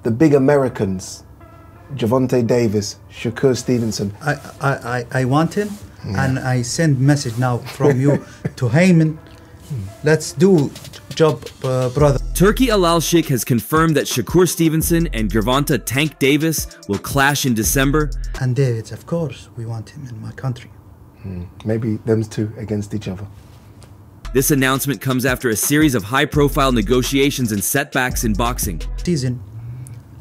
the big Americans, Gervonta Davis, Shakur Stevenson. I want him, and I send message now from you to Heyman. Let's do job, brother. Turki Alalshikh has confirmed that Shakur Stevenson and Gervonta Tank Davis will clash in December. And David, of course, we want him in my country. Maybe them two against each other. This announcement comes after a series of high-profile negotiations and setbacks in boxing. Season,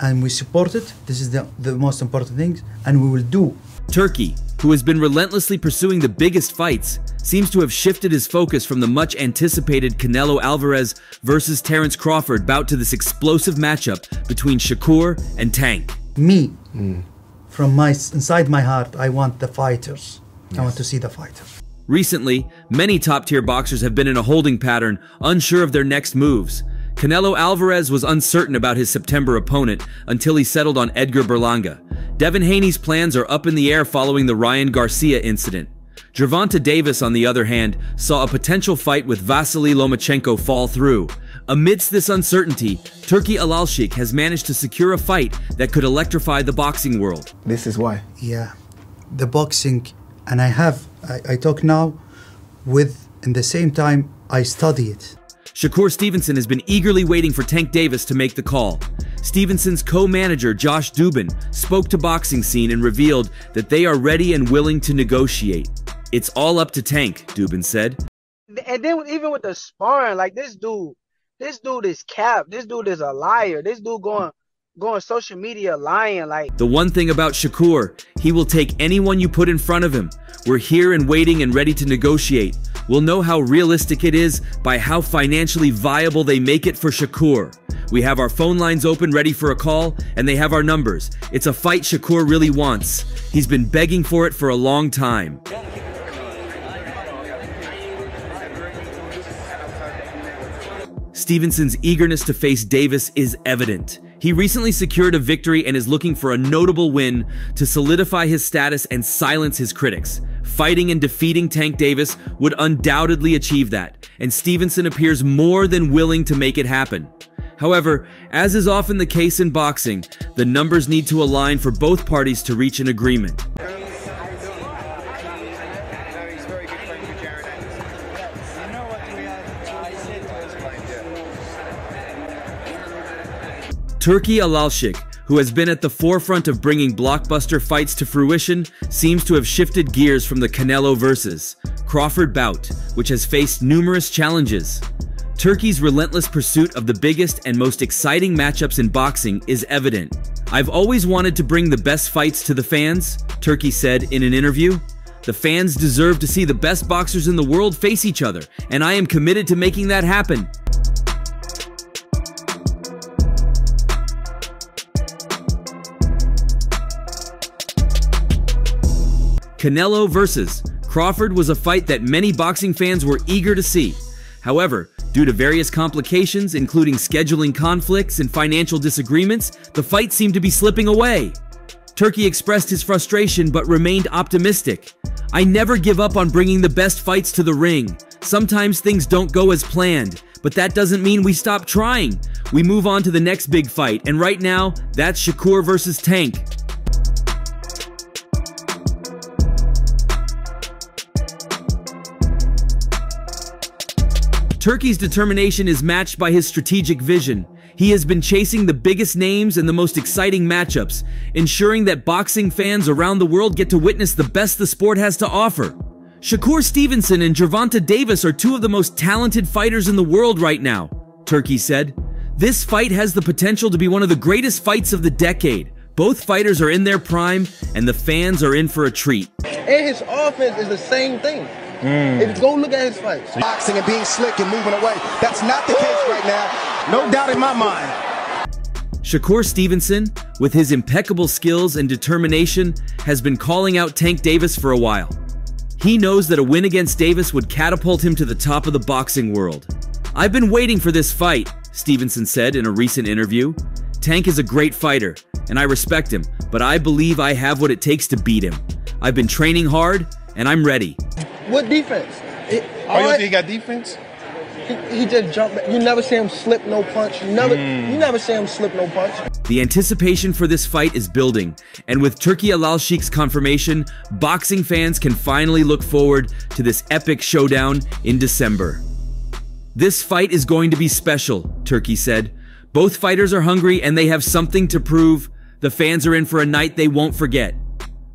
and we support it. This is the most important thing, and we will do. Turki, who has been relentlessly pursuing the biggest fights, seems to have shifted his focus from the much-anticipated Canelo Alvarez versus Terence Crawford bout to this explosive matchup between Shakur and Tank. Me, from inside my heart, I want the fighters. Yes. I want to see the fighters. Recently, many top-tier boxers have been in a holding pattern, unsure of their next moves. Canelo Alvarez was uncertain about his September opponent until he settled on Edgar Berlanga. Devin Haney's plans are up in the air following the Ryan Garcia incident. Gervonta Davis, on the other hand, saw a potential fight with Vasily Lomachenko fall through. Amidst this uncertainty, Turki Alalshikh has managed to secure a fight that could electrify the boxing world. This is why. Yeah, the boxing, and I talk now with, in the same time, I study it. Shakur Stevenson has been eagerly waiting for Tank Davis to make the call. Stevenson's co-manager, Josh Dubin, spoke to Boxing Scene and revealed that they are ready and willing to negotiate. It's all up to Tank, Dubin said. And then even with the sparring, like this dude is cap. This dude is a liar. This dude going social media lying. Like, the one thing about Shakur, he will take anyone you put in front of him. We're here and waiting and ready to negotiate. We'll know how realistic it is by how financially viable they make it for Shakur. We have our phone lines open ready for a call, and they have our numbers. It's a fight Shakur really wants. He's been begging for it for a long time. Stevenson's eagerness to face Davis is evident. He recently secured a victory and is looking for a notable win to solidify his status and silence his critics. Fighting and defeating Tank Davis would undoubtedly achieve that, and Stevenson appears more than willing to make it happen. However, as is often the case in boxing, the numbers need to align for both parties to reach an agreement. Turki Alalshikh, who has been at the forefront of bringing blockbuster fights to fruition, seems to have shifted gears from the Canelo versus Crawford bout, which has faced numerous challenges. Turki's relentless pursuit of the biggest and most exciting matchups in boxing is evident. "I've always wanted to bring the best fights to the fans," Turki said in an interview. "The fans deserve to see the best boxers in the world face each other, and I am committed to making that happen." Canelo versus Crawford was a fight that many boxing fans were eager to see. However, due to various complications, including scheduling conflicts and financial disagreements, the fight seemed to be slipping away. Turki expressed his frustration but remained optimistic. "I never give up on bringing the best fights to the ring. Sometimes things don't go as planned, but that doesn't mean we stop trying. We move on to the next big fight, and right now, that's Shakur versus Tank." Turki's determination is matched by his strategic vision. He has been chasing the biggest names and the most exciting matchups, ensuring that boxing fans around the world get to witness the best the sport has to offer. Shakur Stevenson and Gervonta Davis are two of the most talented fighters in the world right now, Turki said. "This fight has the potential to be one of the greatest fights of the decade. Both fighters are in their prime, and the fans are in for a treat." And his offense is the same thing. If you go look at his fights. Boxing and being slick and moving away. That's not the case right now. No doubt in my mind. Shakur Stevenson, with his impeccable skills and determination, has been calling out Tank Davis for a while. He knows that a win against Davis would catapult him to the top of the boxing world. "I've been waiting for this fight," Stevenson said in a recent interview. "Tank is a great fighter, and I respect him, but I believe I have what it takes to beat him. I've been training hard, and I'm ready." What defense? You think he got defense? He just jumped. You never see him slip no punch. You never see him slip no punch. The anticipation for this fight is building, and with Turki Alalshikh's confirmation, boxing fans can finally look forward to this epic showdown in December. "This fight is going to be special," Turki said. "Both fighters are hungry and they have something to prove. The fans are in for a night they won't forget."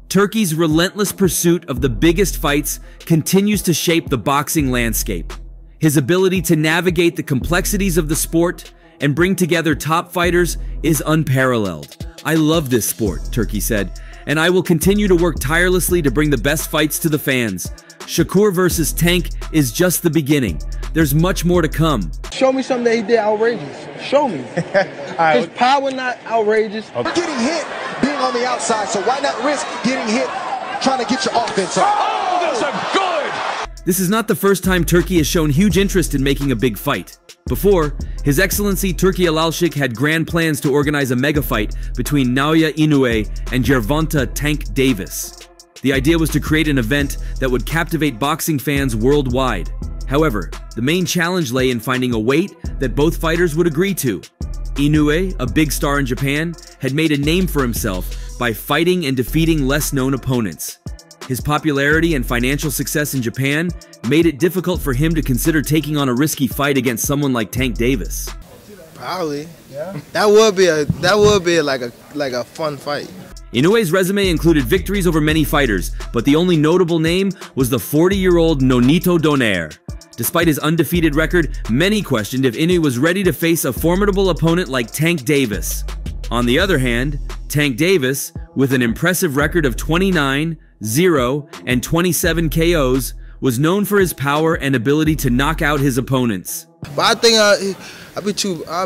Turki's relentless pursuit of the biggest fights continues to shape the boxing landscape. His ability to navigate the complexities of the sport and bring together top fighters is unparalleled. "I love this sport," Turki said, "and I will continue to work tirelessly to bring the best fights to the fans. Shakur versus Tank is just the beginning. There's much more to come." Show me something that he did outrageous. Show me. His power not outrageous. We're getting hit being on the outside, so why not risk getting hit trying to get your offense up? Oh, that's a good! This is not the first time Turki has shown huge interest in making a big fight. Before, His Excellency Turki Alalshikh had grand plans to organize a mega fight between Naoya Inoue and Gervonta Tank Davis. The idea was to create an event that would captivate boxing fans worldwide. However, the main challenge lay in finding a weight that both fighters would agree to. Inoue, a big star in Japan, had made a name for himself by fighting and defeating less-known opponents. His popularity and financial success in Japan made it difficult for him to consider taking on a risky fight against someone like Tank Davis. Probably. Yeah. That would be like a fun fight. Inoue's resume included victories over many fighters, but the only notable name was the 40-year-old Nonito Donaire. Despite his undefeated record, many questioned if Inoue was ready to face a formidable opponent like Tank Davis. On the other hand, Tank Davis, with an impressive record of 29, 0, and 27 KOs, was known for his power and ability to knock out his opponents. But I think I'd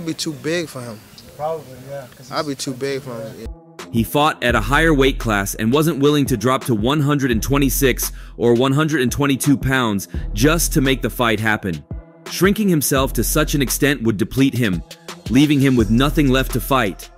be too big for him. Probably, yeah. I'd be too big for him. He fought at a higher weight class and wasn't willing to drop to 126 or 122 pounds just to make the fight happen. Shrinking himself to such an extent would deplete him, leaving him with nothing left to fight.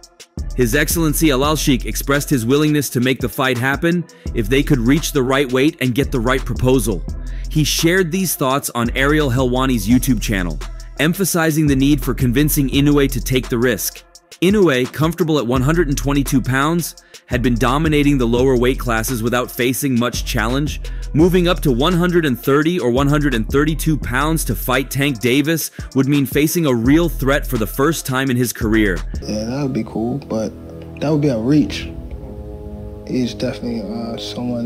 His Excellency Alalshikh expressed his willingness to make the fight happen if they could reach the right weight and get the right proposal. He shared these thoughts on Ariel Helwani's YouTube channel, emphasizing the need for convincing Inoue to take the risk. Inoue, comfortable at 122 pounds, had been dominating the lower weight classes without facing much challenge. Moving up to 130 or 132 pounds to fight Tank Davis would mean facing a real threat for the first time in his career. Yeah, that would be cool, but that would be a reach. He's definitely someone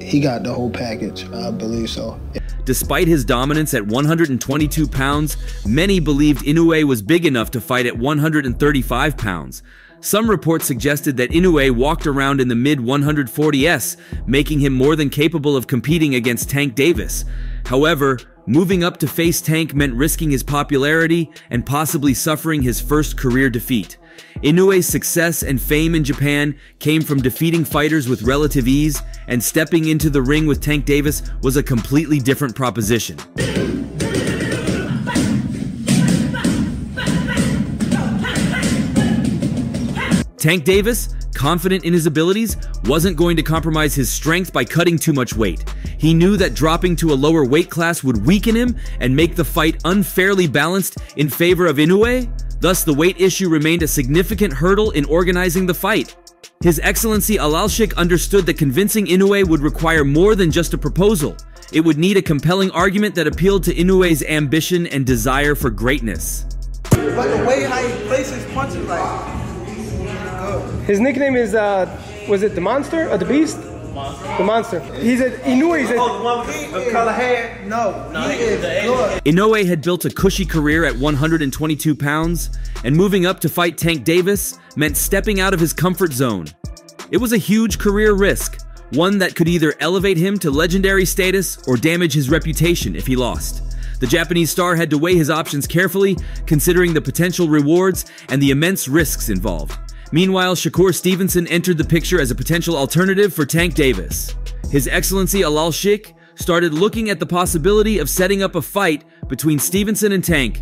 he got the whole package, I believe so. Despite his dominance at 122 pounds, many believed Inoue was big enough to fight at 135 pounds. Some reports suggested that Inoue walked around in the mid-140s, making him more than capable of competing against Tank Davis. However, moving up to face Tank meant risking his popularity and possibly suffering his first career defeat. Inoue's success and fame in Japan came from defeating fighters with relative ease, and stepping into the ring with Tank Davis was a completely different proposition. Tank Davis, confident in his abilities, wasn't going to compromise his strength by cutting too much weight. He knew that dropping to a lower weight class would weaken him and make the fight unfairly balanced in favor of Inoue. Thus, the weight issue remained a significant hurdle in organizing the fight. His Excellency Alalshikh understood that convincing Inoue would require more than just a proposal. It would need a compelling argument that appealed to Inoue's ambition and desire for greatness. But the way how he places punches, like... His nickname is, was it the Monster or the Beast? Monster. The Monster. He's a Inoue. He's a... Oh, the one with the color hair? No, he is good. Inoue had built a cushy career at 122 pounds, and moving up to fight Tank Davis meant stepping out of his comfort zone. It was a huge career risk, one that could either elevate him to legendary status or damage his reputation if he lost. The Japanese star had to weigh his options carefully, considering the potential rewards and the immense risks involved. Meanwhile, Shakur Stevenson entered the picture as a potential alternative for Tank Davis. His Excellency Alalshikh started looking at the possibility of setting up a fight between Stevenson and Tank.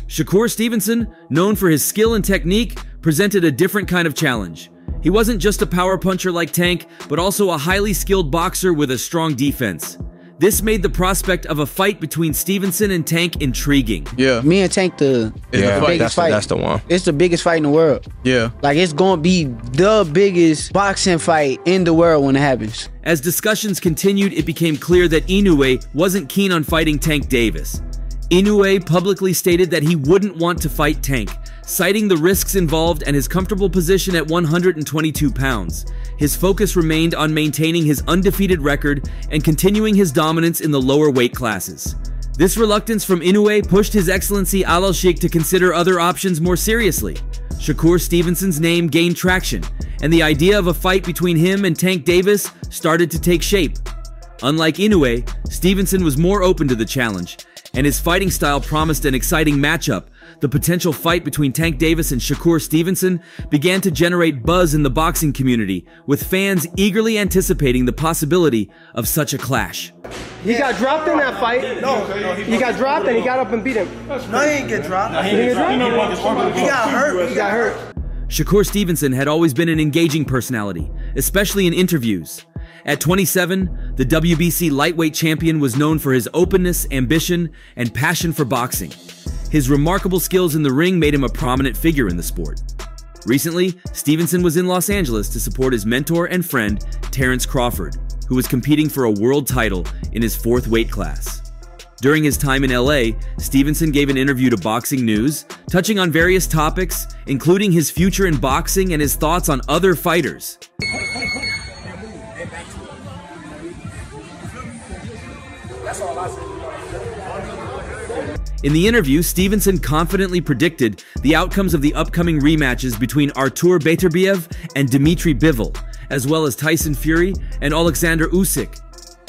Shakur Stevenson, known for his skill and technique, presented a different kind of challenge. He wasn't just a power puncher like Tank, but also a highly skilled boxer with a strong defense. This made the prospect of a fight between Stevenson and Tank intriguing. Yeah. Me and Tank the biggest fight. That's the one. It's the biggest fight in the world. Yeah. Like, it's gonna be the biggest boxing fight in the world when it happens. As discussions continued, it became clear that Inoue wasn't keen on fighting Tank Davis. Inoue publicly stated that he wouldn't want to fight Tank, citing the risks involved and his comfortable position at 122 pounds. His focus remained on maintaining his undefeated record and continuing his dominance in the lower weight classes. This reluctance from Inoue pushed His Excellency Alalshikh to consider other options more seriously. Shakur Stevenson's name gained traction, and the idea of a fight between him and Tank Davis started to take shape. Unlike Inoue, Stevenson was more open to the challenge, and his fighting style promised an exciting matchup. The potential fight between Tank Davis and Shakur Stevenson began to generate buzz in the boxing community, with fans eagerly anticipating the possibility of such a clash. He got dropped in that fight. No, he got dropped and he got up and beat him. No, he didn't get dropped. He didn't get dropped? He got hurt. He got hurt. Shakur Stevenson had always been an engaging personality, especially in interviews. At 27, the WBC lightweight champion was known for his openness, ambition, and passion for boxing. His remarkable skills in the ring made him a prominent figure in the sport. Recently, Stevenson was in Los Angeles to support his mentor and friend, Terrence Crawford, who was competing for a world title in his 4th weight class. During his time in LA, Stevenson gave an interview to Boxing News, touching on various topics, including his future in boxing and his thoughts on other fighters. In the interview, Stevenson confidently predicted the outcomes of the upcoming rematches between Artur Beterbiev and Dmitry Bivol, as well as Tyson Fury and Alexander Usyk.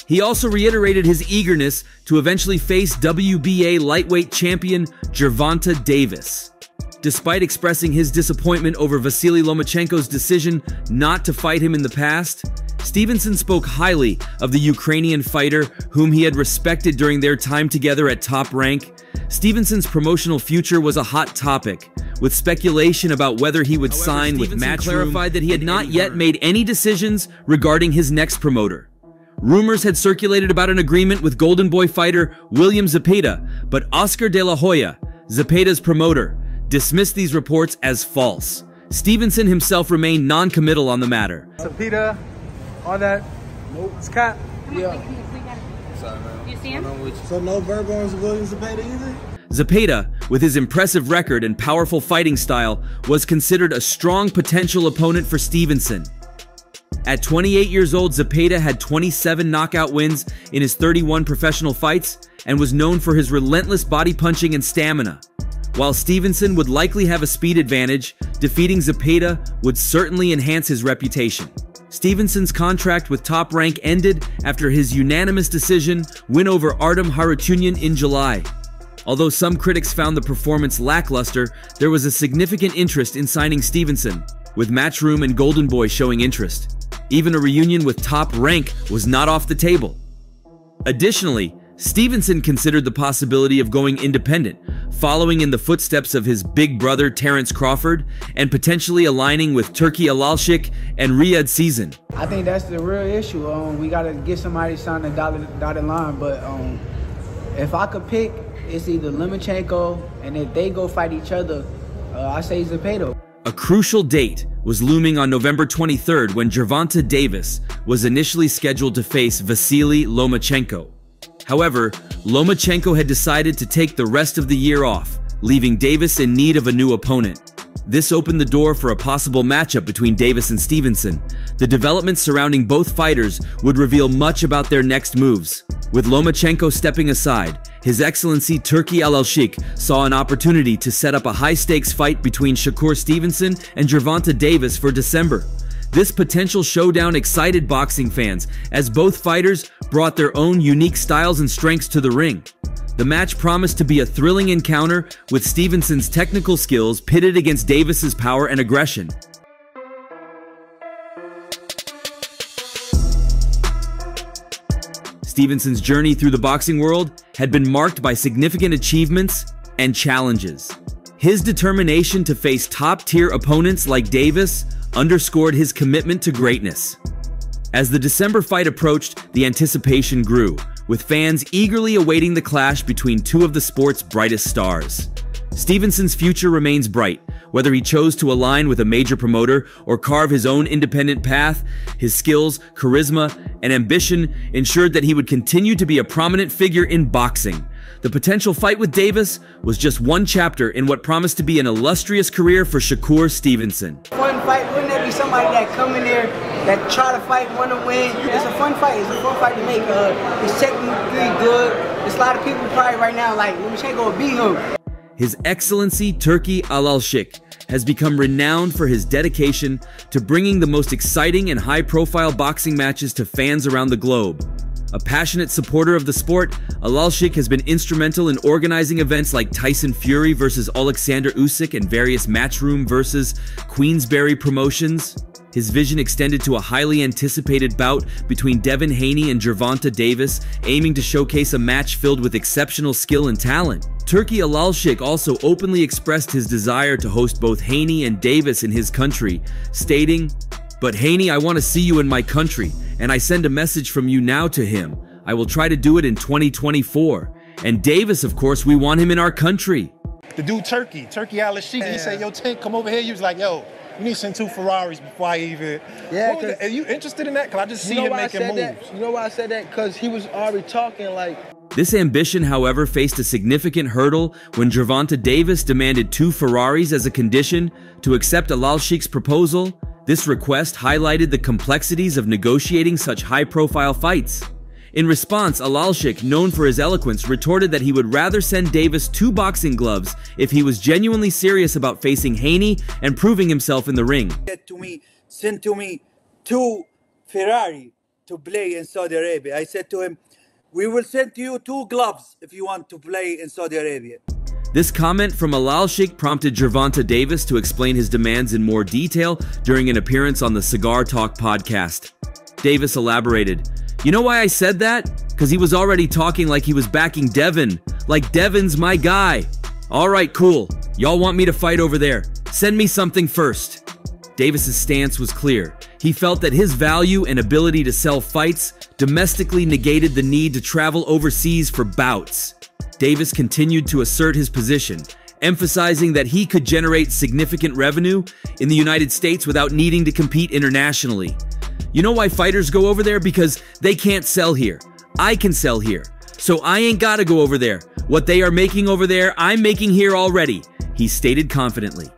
He also reiterated his eagerness to eventually face WBA lightweight champion Gervonta Davis. Despite expressing his disappointment over Vasily Lomachenko's decision not to fight him in the past, Stevenson spoke highly of the Ukrainian fighter whom he had respected during their time together at Top Rank. Stevenson's promotional future was a hot topic, with speculation about whether he would sign with Matchroom. Clarified that he had not yet made any decisions regarding his next promoter. Rumors had circulated about an agreement with Golden Boy fighter William Zepeda, but Oscar de la Hoya, Zepeda's promoter, dismissed these reports as false. Stevenson himself remained non-committal on the matter. Zepeda, all that. Nope. It's cap. Yeah. Sorry, man. You see him? So no verbal on William Zepeda either? Zepeda, with his impressive record and powerful fighting style, was considered a strong potential opponent for Stevenson. At 28 years old, Zepeda had 27 knockout wins in his 31 professional fights and was known for his relentless body punching and stamina. While Stevenson would likely have a speed advantage, defeating Zepeda would certainly enhance his reputation. Stevenson's contract with Top Rank ended after his unanimous decision win over Artem Harutyunyan in July. Although some critics found the performance lackluster, there was a significant interest in signing Stevenson, with Matchroom and Golden Boy showing interest. Even a reunion with Top Rank was not off the table. Additionally, Stevenson considered the possibility of going independent, following in the footsteps of his big brother Terrence Crawford, and potentially aligning with Turki Alalshikh and Riyadh Season. I think that's the real issue. We got to get somebody signed a dotted line, but if I could pick, it's either Lomachenko, and if they go fight each other, I say Zepeda. A crucial date was looming on November 23rd when Gervonta Davis was initially scheduled to face Vasily Lomachenko. However, Lomachenko had decided to take the rest of the year off, leaving Davis in need of a new opponent. This opened the door for a possible matchup between Davis and Stevenson. The developments surrounding both fighters would reveal much about their next moves. With Lomachenko stepping aside, His Excellency Turki Alalshikh saw an opportunity to set up a high-stakes fight between Shakur Stevenson and Gervonta Davis for December. This potential showdown excited boxing fans, as both fighters brought their own unique styles and strengths to the ring. The match promised to be a thrilling encounter, with Stevenson's technical skills pitted against Davis's power and aggression. Stevenson's journey through the boxing world had been marked by significant achievements and challenges. His determination to face top-tier opponents like Davis underscored his commitment to greatness. As the December fight approached, the anticipation grew, with fans eagerly awaiting the clash between two of the sport's brightest stars. Stevenson's future remains bright. Whether he chose to align with a major promoter or carve his own independent path, his skills, charisma, and ambition ensured that he would continue to be a prominent figure in boxing. The potential fight with Davis was just one chapter in what promised to be an illustrious career for Shakur Stevenson. Fun fight, wouldn't there be somebody that come in there that try to fight, want to win? It's a fun fight. It's a fun fight to make. It's technically good. There's a lot of people probably right now like, Lomachenko will beat him. His Excellency Turki Alalshikh has become renowned for his dedication to bringing the most exciting and high-profile boxing matches to fans around the globe. A passionate supporter of the sport, Alalshikh has been instrumental in organizing events like Tyson Fury versus Alexander Usyk and various Matchroom versus Queensberry promotions. His vision extended to a highly anticipated bout between Devin Haney and Gervonta Davis, aiming to showcase a match filled with exceptional skill and talent. Turki Alalshikh also openly expressed his desire to host both Haney and Davis in his country, stating, "But Haney, I want to see you in my country, and I send a message from you now to him. I will try to do it in 2024. And Davis, of course, we want him in our country." The dude Turki Alalshikh, he said, "Yo, Tank, come over here." He was like, "Yo, you need to send 2 Ferraris before I even..." Yeah, are you interested in that? Because I just see him making moves. You know why I said that? Because he was already talking like... This ambition, however, faced a significant hurdle when Gervonta Davis demanded 2 Ferraris as a condition to accept Alalshikh's proposal. This request highlighted the complexities of negotiating such high-profile fights. In response, Alalshikh, known for his eloquence, retorted that he would rather send Davis 2 boxing gloves if he was genuinely serious about facing Haney and proving himself in the ring. Send to me 2 Ferrari to play in Saudi Arabia. I said to him, "We will send to you 2 gloves if you want to play in Saudi Arabia." This comment from Alalshikh prompted Gervonta Davis to explain his demands in more detail during an appearance on the Cigar Talk podcast. Davis elaborated, "You know why I said that? Because he was already talking like he was backing Devin. Like Devin's my guy. All right, cool. Y'all want me to fight over there. Send me something first." Davis's stance was clear. He felt that his value and ability to sell fights domestically negated the need to travel overseas for bouts. Davis continued to assert his position, emphasizing that he could generate significant revenue in the United States without needing to compete internationally. "You know why fighters go over there? Because they can't sell here. I can sell here. So I ain't gotta go over there. What they are making over there, I'm making here already," he stated confidently.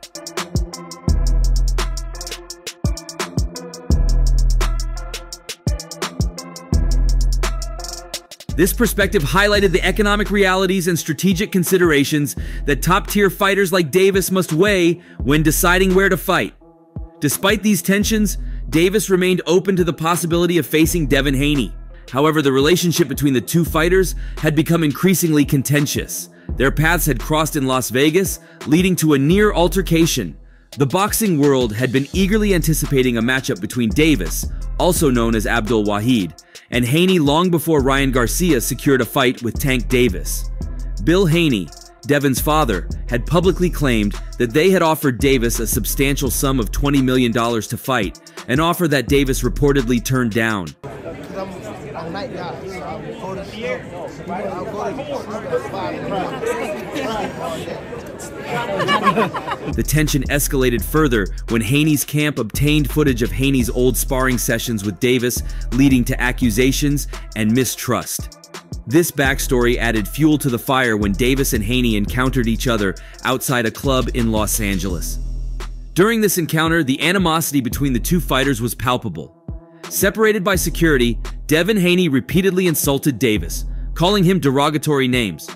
This perspective highlighted the economic realities and strategic considerations that top-tier fighters like Davis must weigh when deciding where to fight. Despite these tensions, Davis remained open to the possibility of facing Devin Haney. However, the relationship between the 2 fighters had become increasingly contentious. Their paths had crossed in Las Vegas, leading to a near altercation. The boxing world had been eagerly anticipating a matchup between Davis, also known as Abdul Wahid, and Haney long before Ryan Garcia secured a fight with Tank Davis. Bill Haney, Devin's father, had publicly claimed that they had offered Davis a substantial sum of $20 million to fight, an offer that Davis reportedly turned down. I'm night guy, so I'll go to The tension escalated further when Haney's camp obtained footage of Haney's old sparring sessions with Davis, leading to accusations and mistrust. This backstory added fuel to the fire when Davis and Haney encountered each other outside a club in Los Angeles. During this encounter, the animosity between the 2 fighters was palpable. Separated by security, Devin Haney repeatedly insulted Davis, calling him derogatory names.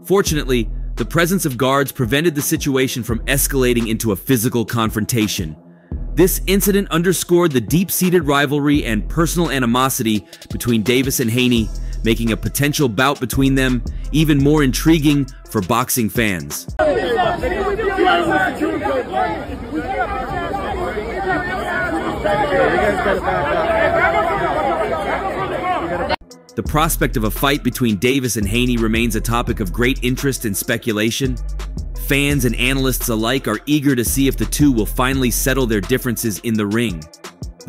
Fortunately, the presence of guards prevented the situation from escalating into a physical confrontation. This incident underscored the deep-seated rivalry and personal animosity between Davis and Haney, making a potential bout between them even more intriguing for boxing fans. The prospect of a fight between Davis and Haney remains a topic of great interest and speculation. Fans and analysts alike are eager to see if the two will finally settle their differences in the ring.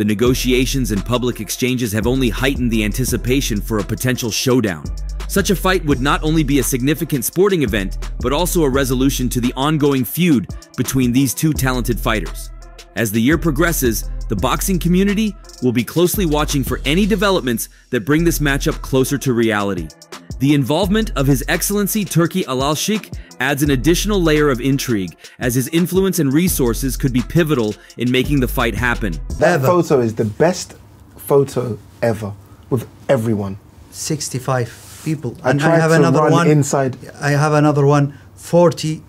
The negotiations and public exchanges have only heightened the anticipation for a potential showdown. Such a fight would not only be a significant sporting event, but also a resolution to the ongoing feud between these two talented fighters. As the year progresses, the boxing community will be closely watching for any developments that bring this matchup closer to reality. The involvement of His Excellency Turki Alalshikh adds an additional layer of intrigue, as his influence and resources could be pivotal in making the fight happen. That photo is the best photo ever, with everyone. 65 people. I And tried I have to another run one inside. I have another one, 40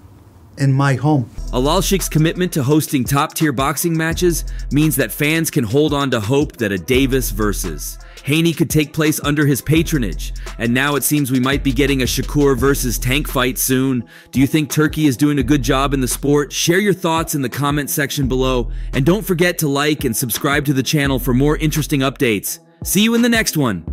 in my home. Alalshikh's commitment to hosting top-tier boxing matches means that fans can hold on to hope that a Davis versus Haney could take place under his patronage, and now it seems we might be getting a Shakur versus Tank fight soon. Do you think Turkey is doing a good job in the sport? Share your thoughts in the comment section below, and don't forget to like and subscribe to the channel for more interesting updates. See you in the next one.